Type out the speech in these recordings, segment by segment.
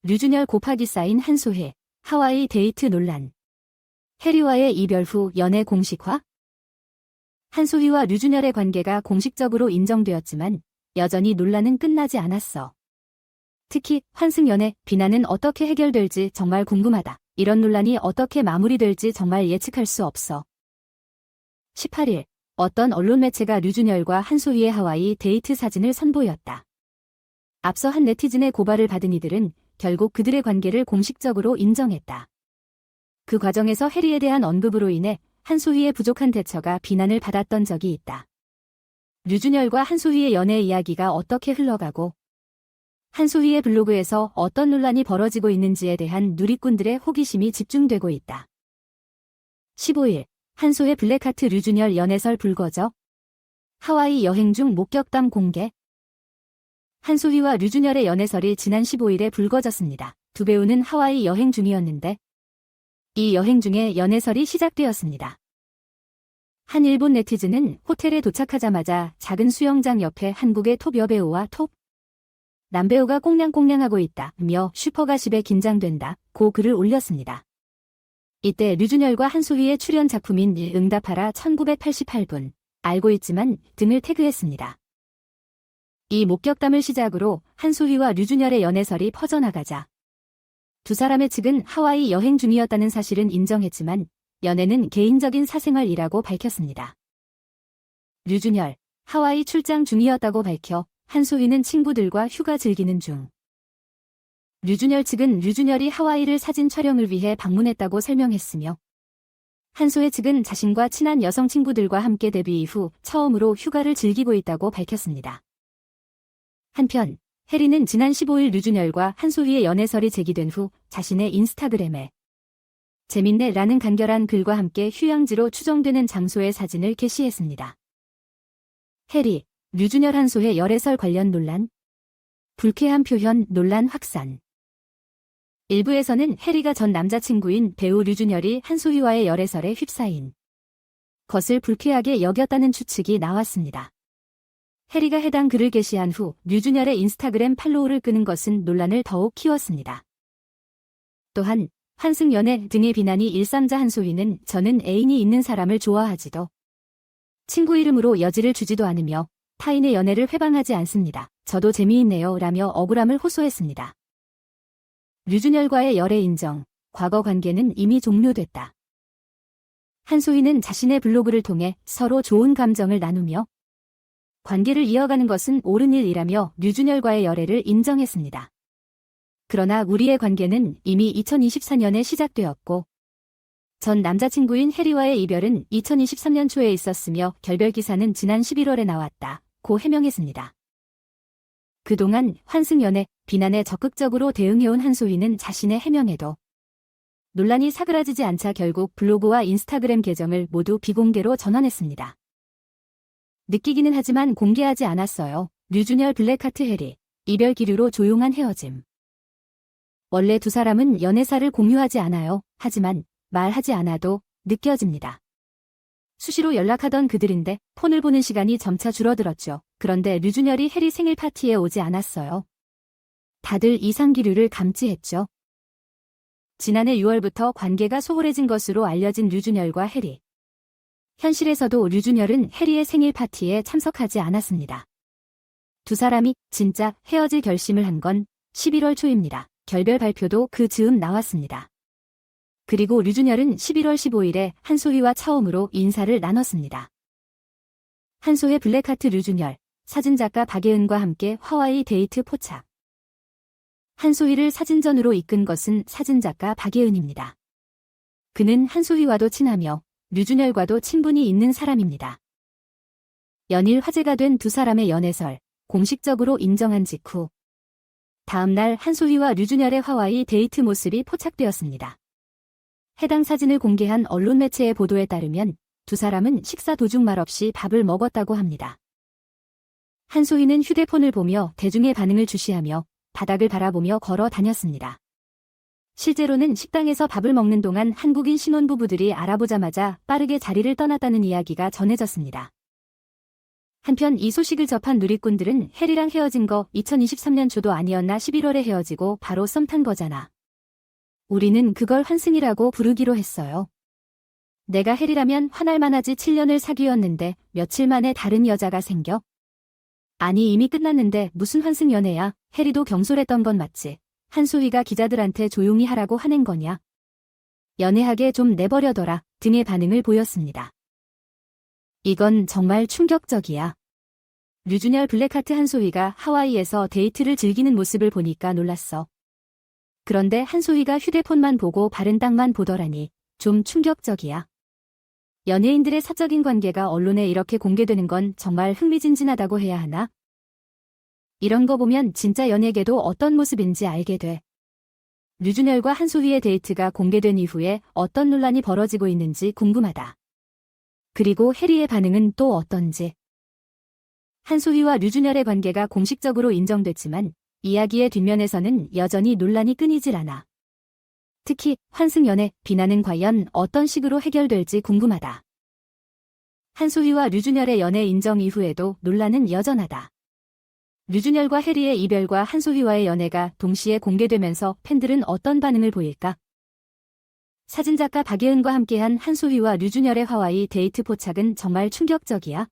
류준열 곱하기 사인 한소희, 하와이 데이트 논란. 해리와의 이별 후 연애 공식화? 한소희와 류준열의 관계가 공식적으로 인정되었지만 여전히 논란은 끝나지 않았어. 특히 환승연애 비난은 어떻게 해결될지 정말 궁금하다. 이런 논란이 어떻게 마무리될지 정말 예측할 수 없어. 18일, 어떤 언론 매체가 류준열과 한소희의 하와이 데이트 사진을 선보였다. 앞서 한 네티즌의 고발을 받은 이들은 결국 그들의 관계를 공식적으로 인정했다. 그 과정에서 해리에 대한 언급으로 인해 한소희의 부족한 대처가 비난을 받았던 적이 있다. 류준열과 한소희의 연애 이야기가 어떻게 흘러가고 한소희의 블로그에서 어떤 논란이 벌어지고 있는지에 대한 누리꾼들의 호기심이 집중되고 있다. 15일, 한소의 블랙하트 류준열 연애설 불거져. 하와이 여행 중 목격담 공개. 한소희와 류준열의 연애설이 지난 15일에 불거졌습니다. 두 배우는 하와이 여행 중이었는데 이 여행 중에 연애설이 시작되었습니다. 한 일본 네티즌은 호텔에 도착하자마자 작은 수영장 옆에 한국의 톱 여배우와 톱 남배우가 꽁냥꽁냥하고 있다며 슈퍼가십에 긴장된다 고 글을 올렸습니다. 이때 류준열과 한소희의 출연 작품인 응답하라 1988분, 알고 있지만 등을 태그했습니다. 이 목격담을 시작으로 한소희와 류준열의 연애설이 퍼져나가자 두 사람의 측은 하와이 여행 중이었다는 사실은 인정했지만 연애는 개인적인 사생활이라고 밝혔습니다. 류준열, 하와이 출장 중이었다고 밝혀 한소희는 친구들과 휴가 즐기는 중. 류준열 측은 류준열이 하와이를 사진 촬영을 위해 방문했다고 설명했으며 한소희 측은 자신과 친한 여성 친구들과 함께 데뷔 이후 처음으로 휴가를 즐기고 있다고 밝혔습니다. 한편 해리는 지난 15일 류준열과 한소희의 연애설이 제기된 후 자신의 인스타그램에 재밌네 라는 간결한 글과 함께 휴양지로 추정되는 장소의 사진을 게시했습니다. 해리, 류준열 한소의 열애설 관련 논란? 불쾌한 표현 논란 확산. 일부에서는 해리가 전 남자친구인 배우 류준열이 한소희와의 열애설에 휩싸인 것을 불쾌하게 여겼다는 추측이 나왔습니다. 해리가 해당 글을 게시한 후 류준열의 인스타그램 팔로우를 끄는 것은 논란을 더욱 키웠습니다. 또한 환승연애 등의 비난이 일삼자 한소희는 저는 애인이 있는 사람을 좋아하지도 친구 이름으로 여지를 주지도 않으며 타인의 연애를 회방하지 않습니다. 저도 재미있네요 라며 억울함을 호소했습니다. 류준열과의 열애 인정, 과거 관계는 이미 종료됐다. 한소희는 자신의 블로그를 통해 서로 좋은 감정을 나누며 관계를 이어가는 것은 옳은 일이라며 류준열과의 열애를 인정했습니다. 그러나 우리의 관계는 이미 2024년에 시작되었고 전 남자친구인 해리와의 이별은 2023년 초에 있었으며 결별 기사는 지난 11월에 나왔다 고 해명했습니다. 그동안 환승연애 비난에 적극적으로 대응해온 한소희는 자신의 해명에도 논란이 사그라지지 않자 결국 블로그와 인스타그램 계정을 모두 비공개로 전환했습니다. 느끼기는 하지만 공개하지 않았어요. 류준열 블랙하트 해리, 이별 기류로 조용한 헤어짐. 원래 두 사람은 연애사를 공유하지 않아요. 하지만 말하지 않아도 느껴집니다. 수시로 연락하던 그들인데 폰을 보는 시간이 점차 줄어들었죠. 그런데 류준열이 해리 생일 파티에 오지 않았어요. 다들 이상 기류를 감지했죠. 지난해 6월부터 관계가 소홀해진 것으로 알려진 류준열과 해리. 현실에서도 류준열은 해리의 생일 파티에 참석하지 않았습니다. 두 사람이 진짜 헤어질 결심을 한 건 11월 초입니다. 결별 발표도 그 즈음 나왔습니다. 그리고 류준열은 11월 15일에 한소희와 처음으로 인사를 나눴습니다. 한소의 블랙하트 류준열, 사진작가 박예은과 함께 하와이 데이트 포착. 한소희를 사진전으로 이끈 것은 사진작가 박예은입니다. 그는 한소희와도 친하며 류준열과도 친분이 있는 사람입니다. 연일 화제가 된 두 사람의 연애설, 공식적으로 인정한 직후 다음 날 한소희와 류준열의 하와이 데이트 모습이 포착되었습니다. 해당 사진을 공개한 언론 매체의 보도에 따르면 두 사람은 식사 도중 말없이 밥을 먹었다고 합니다. 한소희는 휴대폰을 보며 대중의 반응을 주시하며 바닥을 바라보며 걸어 다녔습니다. 실제로는 식당에서 밥을 먹는 동안 한국인 신혼부부들이 알아보자마자 빠르게 자리를 떠났다는 이야기가 전해졌습니다. 한편 이 소식을 접한 누리꾼들은 해리랑 헤어진 거 2023년 초도 아니었나 11월에 헤어지고 바로 썸 탄 거잖아. 우리는 그걸 환승이라고 부르기로 했어요. 내가 해리라면 화날 만하지 7년을 사귀었는데 며칠 만에 다른 여자가 생겨? 아니 이미 끝났는데 무슨 환승 연애야. 해리도 경솔했던 건 맞지. 한소희가 기자들한테 조용히 하라고 하는 거냐. 연애하게 좀 내버려둬라 등의 반응을 보였습니다. 이건 정말 충격적이야. 류준열 블랙하트 한소희가 하와이에서 데이트를 즐기는 모습을 보니까 놀랐어. 그런데 한소희가 휴대폰만 보고 바른 땅만 보더라니 좀 충격적이야. 연예인들의 사적인 관계가 언론에 이렇게 공개되는 건 정말 흥미진진하다고 해야 하나? 이런 거 보면 진짜 연예계도 어떤 모습인지 알게 돼. 류준열과 한소희의 데이트가 공개된 이후에 어떤 논란이 벌어지고 있는지 궁금하다. 그리고 해리의 반응은 또 어떤지. 한소희와 류준열의 관계가 공식적으로 인정됐지만 이야기의 뒷면에서는 여전히 논란이 끊이질 않아. 특히 환승 연애 비난은 과연 어떤 식으로 해결될지 궁금하다. 한소희와 류준열의 연애 인정 이후에도 논란은 여전하다. 류준열과 해리의 이별과 한소희와의 연애가 동시에 공개되면서 팬들은 어떤 반응을 보일까? 사진작가 박예은과 함께한 한소희와 류준열의 하와이 데이트 포착은 정말 충격적이야.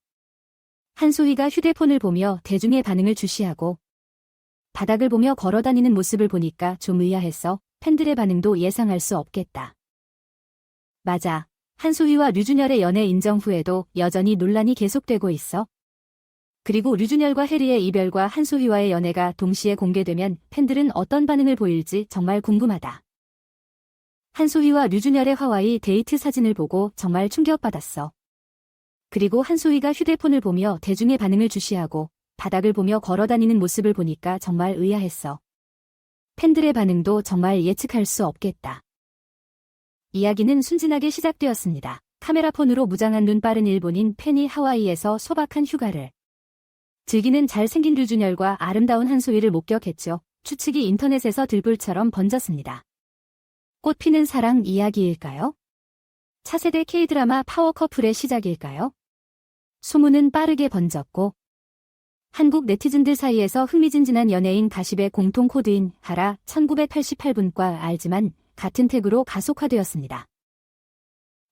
한소희가 휴대폰을 보며 대중의 반응을 주시하고 바닥을 보며 걸어다니는 모습을 보니까 좀 의아했어. 팬들의 반응도 예상할 수 없겠다. 맞아. 한소희와 류준열의 연애 인정 후에도 여전히 논란이 계속되고 있어. 그리고 류준열과 해리의 이별과 한소희와의 연애가 동시에 공개되면 팬들은 어떤 반응을 보일지 정말 궁금하다. 한소희와 류준열의 하와이 데이트 사진을 보고 정말 충격받았어. 그리고 한소희가 휴대폰을 보며 대중의 반응을 주시하고 바닥을 보며 걸어다니는 모습을 보니까 정말 의아했어. 팬들의 반응도 정말 예측할 수 없겠다. 이야기는 순진하게 시작되었습니다. 카메라폰으로 무장한 눈 빠른 일본인 팬이 하와이에서 소박한 휴가를 즐기는 잘생긴 류준열과 아름다운 한소희를 목격했죠. 추측이 인터넷에서 들불처럼 번졌습니다. 꽃피는 사랑 이야기일까요? 차세대 K드라마 파워 커플의 시작일까요? 소문은 빠르게 번졌고 한국 네티즌들 사이에서 흥미진진한 연예인 가십의 공통 코드인 하라 1988분과 알지만 같은 태그로 가속화되었습니다.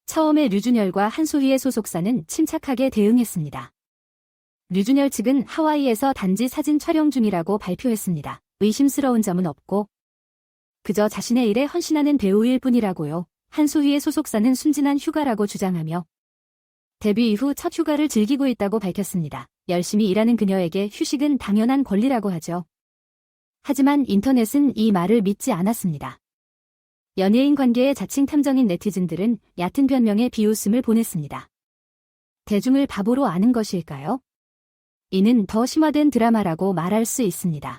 처음에 류준열과 한소희의 소속사는 침착하게 대응했습니다. 류준열 측은 하와이에서 단지 사진 촬영 중이라고 발표했습니다. 의심스러운 점은 없고 그저 자신의 일에 헌신하는 배우일 뿐이라고요. 한소희의 소속사는 순진한 휴가라고 주장하며 데뷔 이후 첫 휴가를 즐기고 있다고 밝혔습니다. 열심히 일하는 그녀에게 휴식은 당연한 권리라고 하죠. 하지만 인터넷은 이 말을 믿지 않았습니다. 연예인 관계의 자칭 탐정인 네티즌들은 얕은 변명에 비웃음을 보냈습니다. 대중을 바보로 아는 것일까요? 이는 더 심화된 드라마라고 말할 수 있습니다.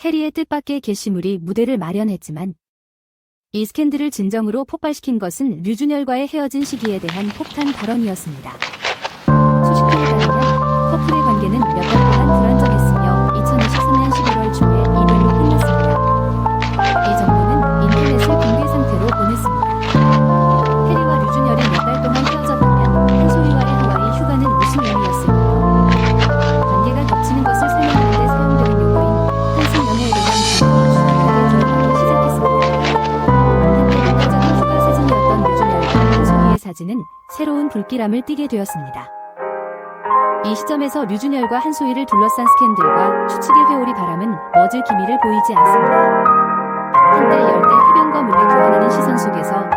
해리의 뜻밖의 게시물이 무대를 마련했지만 이 스캔들을 진정으로 폭발시킨 것은 류준열과의 헤어진 시기에 대한 폭탄 발언이었습니다. 소식통에 따르면 커플의 관계는 몇 달 동안 불안정했으며 2023년 11월 초에 이별로 끝났습니다. 이 정보는 인터넷을 공개 상태로 보냈습니다. 해리와 류준열이 몇 달 동안 헤어졌다면 한소희와의 하와이 휴가는 무슨 의미였을까요? 관계가 겹치는 것을 설명하는 데 사용되는 용어인 환승 연애에 대한 반응이 주목하게 시작했습니다. 한때 독자적인 휴가 사진이었던 류준열과 한소희의 사진은 새로운 불길함을 띠게 되었습니다. 이 시점에서 류준열과 한소희를 둘러싼 스캔들과 추측의 회오리 바람은 멎을 기미를 보이지 않습니다. 한때 열대 해변과 몰래 교환하는 시선 속에서